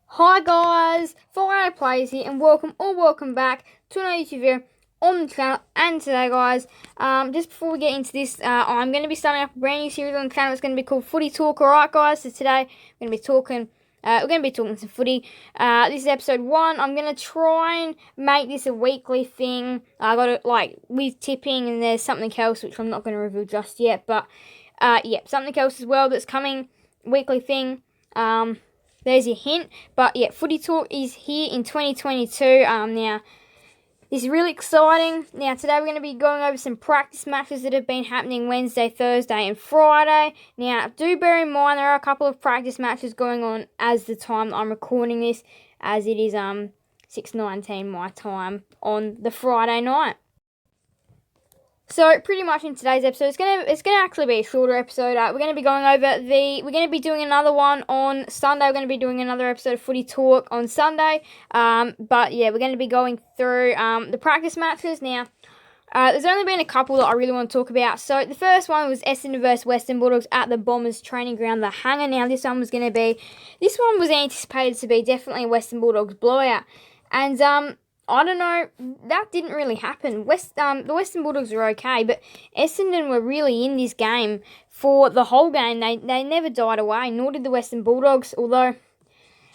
Hi guys, Friday Players here and welcome back to another YouTube video on the channel. And today guys, just before we get into this, I'm going to be starting up a brand new series on the channel. It's going to be called Footy Talk. Alright guys, so today we're going to be talking some footy. This is episode 1. I'm going to try and make this a weekly thing. I got it like with tipping, and there's something else which I'm not going to reveal just yet, but yeah, something else as well that's coming, weekly thing. There's your hint. But yeah, Footy Talk is here in 2022. Now, this is really exciting. Now, today we're going to be going over some practice matches that have been happening Wednesday, Thursday, and Friday. Now, do bear in mind there are a couple of practice matches going on as the time that I'm recording this, as it is 6:19 my time on the Friday night. So pretty much in today's episode, it's gonna actually be a shorter episode. We're gonna be going over we're gonna be doing another one on Sunday. We're gonna be doing another episode of Footy Talk on Sunday. But yeah, we're gonna be going through the practice matches now. There's only been a couple that I really want to talk about. So the first one was Essendon versus Western Bulldogs at the Bombers training ground, the Hangar. Now this one was anticipated to be definitely a Western Bulldogs blowout, and I don't know, that didn't really happen. The Western Bulldogs were okay, but Essendon were really in this game for the whole game. They never died away, nor did the Western Bulldogs, although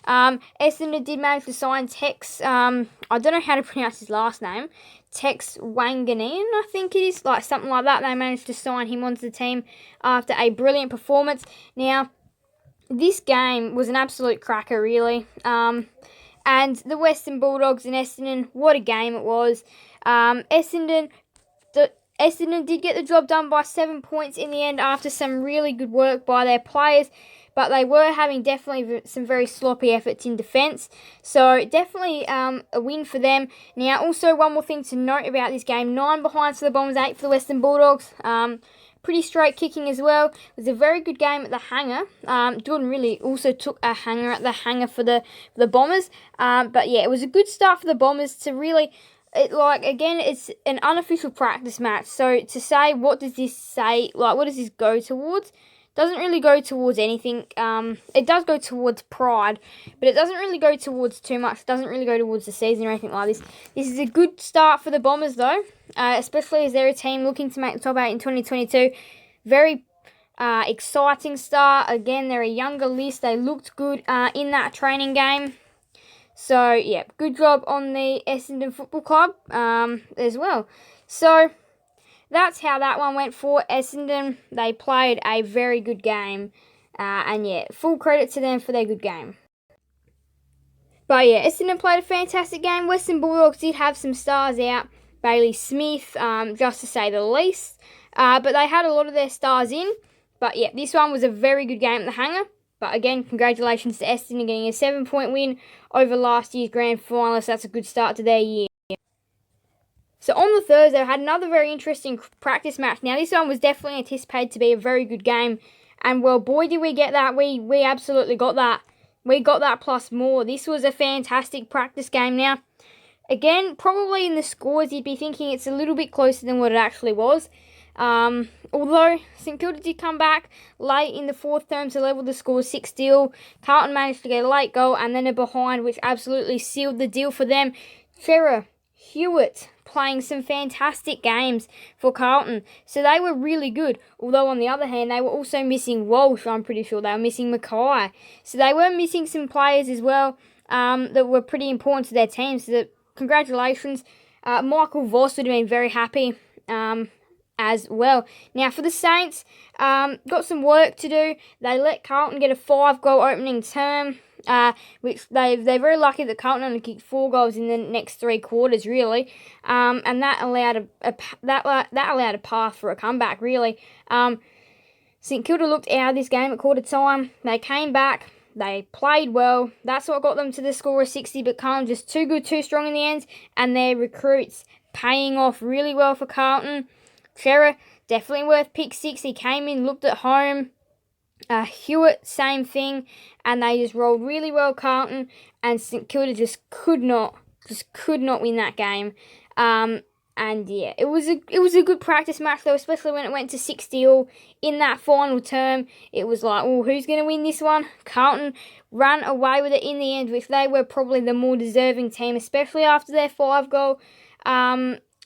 Essendon did manage to sign Tex, I don't know how to pronounce his last name, Tex Wanganian, I think it is, like something like that. They managed to sign him onto the team after a brilliant performance. Now, this game was an absolute cracker, really. And the Western Bulldogs and Essendon, what a game it was. Essendon did get the job done by 7 points in the end after some really good work by their players, but they were having definitely some very sloppy efforts in defence. So definitely a win for them. Now, also one more thing to note about this game, 9 behinds for the Bombers, 8 for the Western Bulldogs. Pretty straight kicking as well. It was a very good game at the Hangar. Jordan really also took a hanger at the Hangar for the Bombers. But yeah, it was a good start for the Bombers to really, it's an unofficial practice match. So to say, what does this say? Like, what does this go towards? Doesn't really go towards anything. It does go towards pride, but it doesn't really go towards too much. It doesn't really go towards the season or anything like this. This is a good start for the Bombers, though, especially as they're a team looking to make the top 8 in 2022. Very exciting start. Again, they're a younger list. They looked good in that training game. So, yeah, good job on the Essendon Football Club as well. So that's how that one went for Essendon. They played a very good game. And yeah, full credit to them for their good game. But yeah, Essendon played a fantastic game. Western Bulldogs did have some stars out. Bailey Smith, just to say the least. But they had a lot of their stars in. But yeah, this one was a very good game at the Hangar. But again, congratulations to Essendon getting a 7-point win over last year's grand finalists. That's a good start to their year. So on the Thursday, I had another very interesting practice match. Now, this one was definitely anticipated to be a very good game. And, well, boy, did we get that. We absolutely got that. We got that plus more. This was a fantastic practice game. Now, again, probably in the scores, you'd be thinking it's a little bit closer than what it actually was. Although St Kilda did come back late in the fourth term to level the score 6-0. Carlton managed to get a late goal and then a behind, which absolutely sealed the deal for them. Farah Hewitt playing some fantastic games for Carlton. So they were really good. Although on the other hand, they were also missing Walsh. I'm pretty sure they were missing Mackay. So they were missing some players as well that were pretty important to their team. So congratulations. Michael Voss would have been very happy as well. Now for the Saints, got some work to do. They let Carlton get a 5-goal opening term. Which they're very lucky that Carlton only kicked 4 goals in the next 3 quarters, really, and that allowed a path for a comeback, really. St Kilda looked out of this game at quarter time. They came back. They played well. That's what got them to the score of 60. But Carlton just too good, too strong in the end, and their recruits paying off really well for Carlton. Farah, definitely worth pick 6. He came in, looked at home. Hewitt, same thing, and they just rolled really well, Carlton, and St Kilda just could not win that game. And yeah, it was a good practice match though, especially when it went to 6-all in that final term. It was like, oh, who's going to win this one? Carlton ran away with it in the end, which they were probably the more deserving team, especially after their 5-goal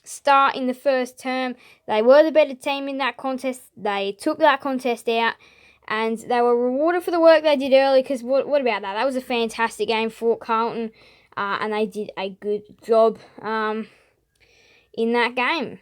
start in the first term. They were the better team in that contest. They took that contest out, and they were rewarded for the work they did early, because what about that? That was a fantastic game for Carlton, and they did a good job in that game.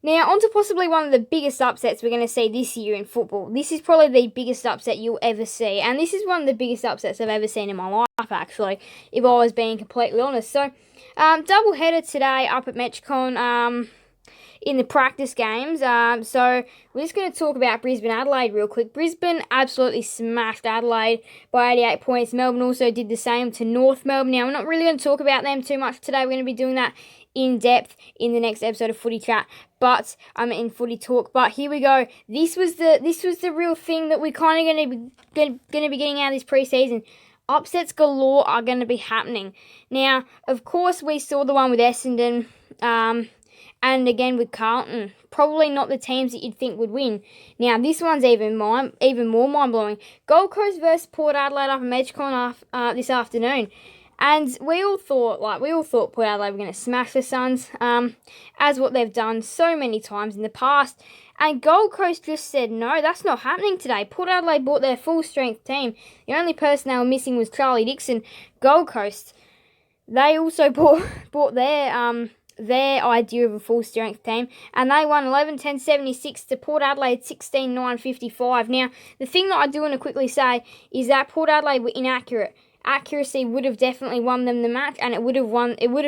Now, on to possibly one of the biggest upsets we're going to see this year in football. This is probably the biggest upset you'll ever see, and this is one of the biggest upsets I've ever seen in my life, actually, if I was being completely honest. So, double header today up at Metchcon in the practice games. So, we're just going to talk about Brisbane-Adelaide real quick. Brisbane absolutely smashed Adelaide by 88 points. Melbourne also did the same to North Melbourne. Now, we're not really going to talk about them too much today. We're going to be doing that in depth in the next episode of Footy Chat, but in Footy Talk. But here we go. This was the real thing that we're kind of going to be getting out of this preseason. Upsets galore are going to be happening. Now, of course, we saw the one with Essendon, and again with Carlton. Probably not the teams that you'd think would win. Now, this one's even more mind-blowing. Gold Coast versus Port Adelaide up in Edgecon this afternoon. And we all thought Port Adelaide were going to smash the Suns, as what they've done so many times in the past. And Gold Coast just said, no, that's not happening today. Port Adelaide brought their full-strength team. The only person they were missing was Charlie Dixon. Gold Coast, they also brought their idea of a full-strength team, and they won 11-10-76 to Port Adelaide 16-9-55. Now, the thing that I do want to quickly say is that Port Adelaide were inaccurate. Accuracy would have definitely won them the match, and it would have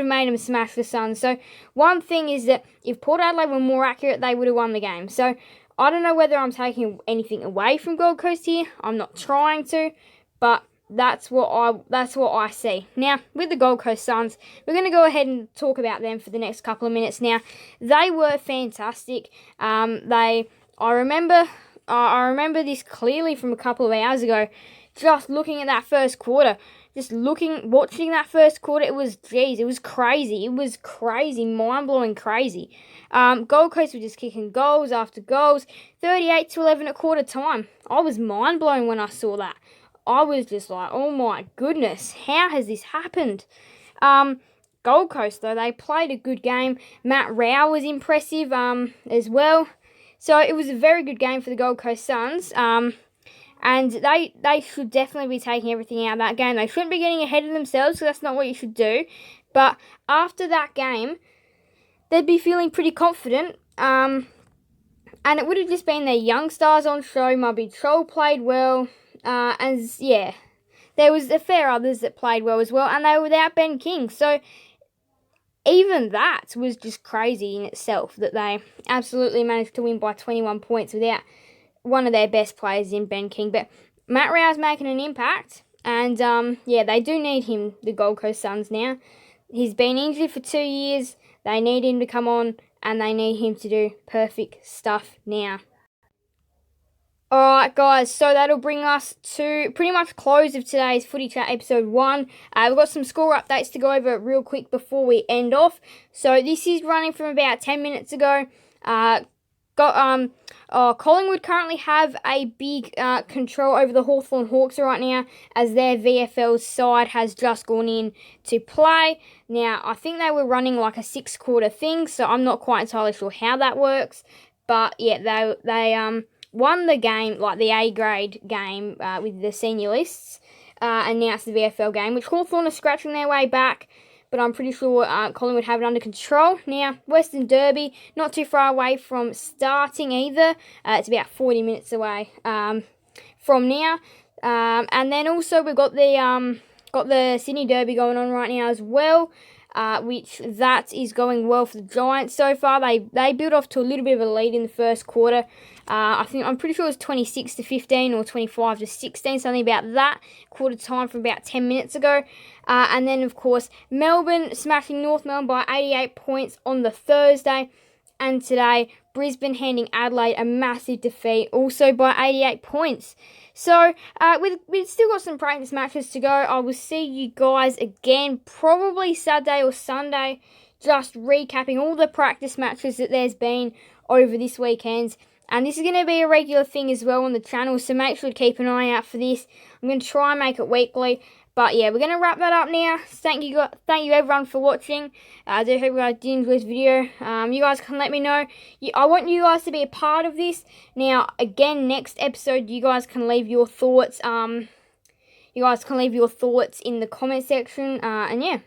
made them smash the Suns. So one thing is that if Port Adelaide were more accurate, they would have won the game. So I don't know whether I'm taking anything away from Gold Coast here. I'm not trying to, but that's what I see. Now, with the Gold Coast Suns, we're going to go ahead and talk about them for the next couple of minutes. Now, they were fantastic. I remember this clearly from a couple of hours ago. Just looking at that first quarter, watching that first quarter, it was crazy. It was crazy, mind-blowing crazy. Gold Coast were just kicking goals after goals, 38-11 at quarter time. I was mind-blown when I saw that. I was just like, oh my goodness, how has this happened? Gold Coast, though, they played a good game. Matt Rao was impressive as well. So it was a very good game for the Gold Coast Suns. And they should definitely be taking everything out of that game. They shouldn't be getting ahead of themselves, because that's not what you should do. But after that game, they'd be feeling pretty confident. And it would have just been their young stars on show. Mubby Troll played well. And yeah, there was a fair others that played well as well. And they were without Ben King. So even that was just crazy in itself, that they absolutely managed to win by 21 points without one of their best players in Ben King. But Matt Rao's making an impact, and they do need him, the Gold Coast Suns, now. He's been injured for 2 years. They need him to come on, and they need him to do perfect stuff now. Alright guys, so that'll bring us to pretty much close of today's Footy Chat episode 1. We've got some score updates to go over real quick before we end off. So this is running from about 10 minutes ago. Collingwood currently have a big control over the Hawthorn Hawks right now, as their VFL side has just gone in to play. Now, I think they were running like a 6-quarter thing, so I'm not quite entirely sure how that works. But yeah, they won the game, like the A-grade game with the senior lists, and now it's the VFL game, which Hawthorn are scratching their way back. But I'm pretty sure Collingwood have it under control. Now, Western Derby, not too far away from starting either. It's about 40 minutes away from now. And then also we've got the Sydney Derby going on right now as well, which that is going well for the Giants so far. They built off to a little bit of a lead in the first quarter. I'm pretty sure it was 26-15 or 25-16, something about that quarter time from about 10 minutes ago. And then, of course, Melbourne smashing North Melbourne by 88 points on the Thursday. And today, Brisbane handing Adelaide a massive defeat, also by 88 points. So, we've still got some practice matches to go. I will see you guys again, probably Saturday or Sunday, just recapping all the practice matches that there's been over this weekend. And this is going to be a regular thing as well on the channel, so make sure to keep an eye out for this. I'm going to try and make it weekly. But yeah, we're going to wrap that up now. Thank you everyone for watching. I do hope you guys did enjoy this video. You guys can let me know. I want you guys to be a part of this. Now, again, next episode, you guys can leave your thoughts. You guys can leave your thoughts in the comment section. And yeah.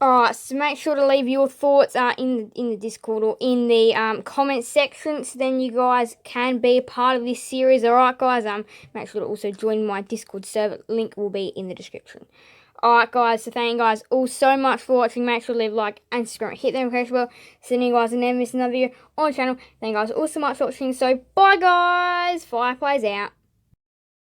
Alright, so make sure to leave your thoughts in the Discord or in the comment section, so then you guys can be a part of this series. Alright guys, make sure to also join my Discord server. Link will be in the description. Alright guys, so thank you guys all so much for watching. Make sure to leave a like and subscribe. Hit the notification bell so you guys never miss another video on the channel. Thank you guys all so much for watching. So bye guys, Fireplays out.